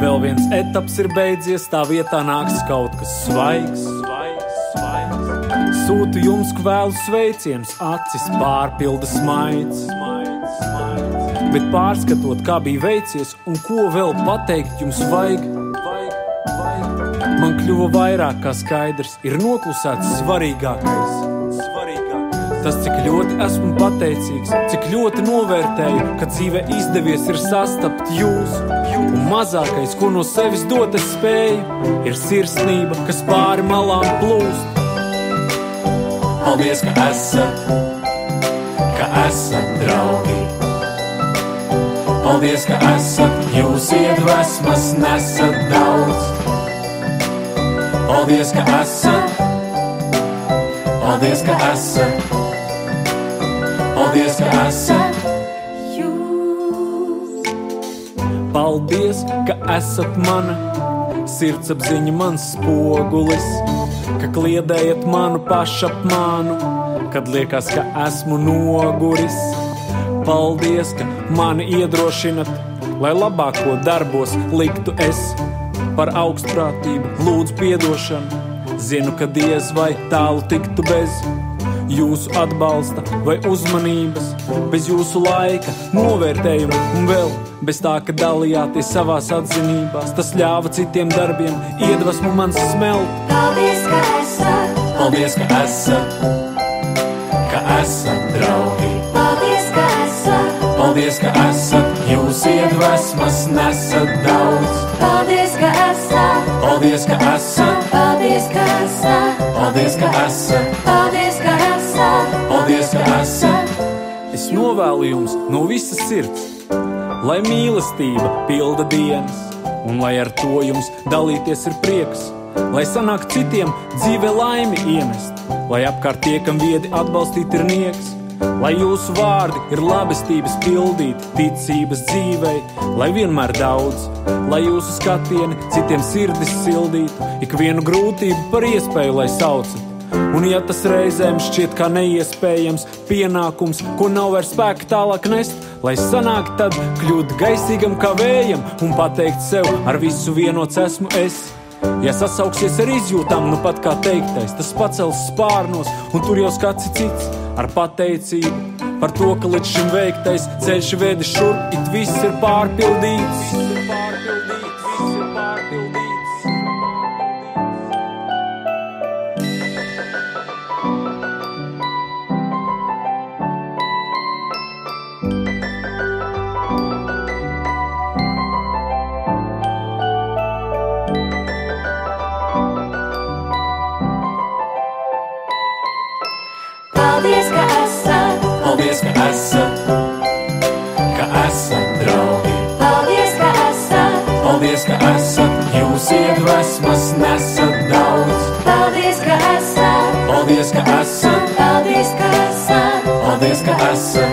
Vēl viens etaps ir beidzies, tā vietā nāks kaut kas svaigs. Sūtu jums kvēlu sveicienus, acis pārpilda smaids. Bet pārskatot, kā bija veicies un ko vēl pateikt jums vajag, man kļuva vairāk kā skaidrs, ir noklusēts svarīgākais. Tas, cik ļoti esmu pateicīgs, cik ļoti novērtēju, ka dzīvē izdevies ir sastapt jūs. Un mazākais, ko no sevis dot es spēju, ir sirsnība, kas pāri malām plūst. Paldies, ka esat draugi. Paldies, ka esat, jūs iedvesmas nesat daudz. Paldies, ka esat. Paldies, ka esat. Paldies, ka esat jūs. Paldies, ka esat mana sirdsapziņa, mans spogulis, ka kliedējat manu pašapmānu, kad liekas, ka esmu noguris. Paldies, ka mani iedrošinat, lai labāko darbos liktu es. Par augstprātību lūdzu piedošanu, zinu, ka diez vai tālu tiktu bez jūsu atbalsta vai uzmanības, bez jūsu laika, novērtējuma un vēl bez tā, ka dalījāties savās atzinībās. Tas ļāva citiem darbiem iedvesmu man smelt. Paldies, ka esat. Paldies, ka esat draugi. Paldies, ka esat. Paldies, ka esat, jūs iedvesmas nesat daudz. Paldies, ka esat. Paldies, ka esat. Paldies, ka esat. Paldies, ka esat. Paldies, ka esat. Paldies, ka esat. Es novēlu jums no visas sirds, lai mīlestība pilda dienas, un lai ar to jums dalīties ir prieks, lai sanāk citiem dzīvē laimi ienest, lai apkārt tie, kam viedi atbalstīt ir nieks, lai jūsu vārdi ir labestības pildīti, ticības dzīvei, lai vienmēr daudz, lai jūsu skatieni citiem sirdis sildītu, ikvienu grūtību par iespēju, lai saucat. Un ja tas reizēm šķiet kā neiespējams pienākums, ko nav vairs spēka tālāk nest, lai sanāk tad kļūt gaisīgam kā vējam un pateikt sev, ar visu vienots esmu es. Ja sasauksies ar izjūtām, nu pat kā teiktais, tas pacels spārnos un tur jau skats cits ar pateicību par to, ka līdz šim veiktais ceļš vedi šurp, it viss ir pārpildīts. Paldies, ka esat. Paldies, ka esat draugi. Paldies, ka esat. Paldies, ka esat, jūs iedvesmas nesat daudz. Paldies, ka esat. Paldies, ka esat. Paldies, ka esat. Paldies, ka esat.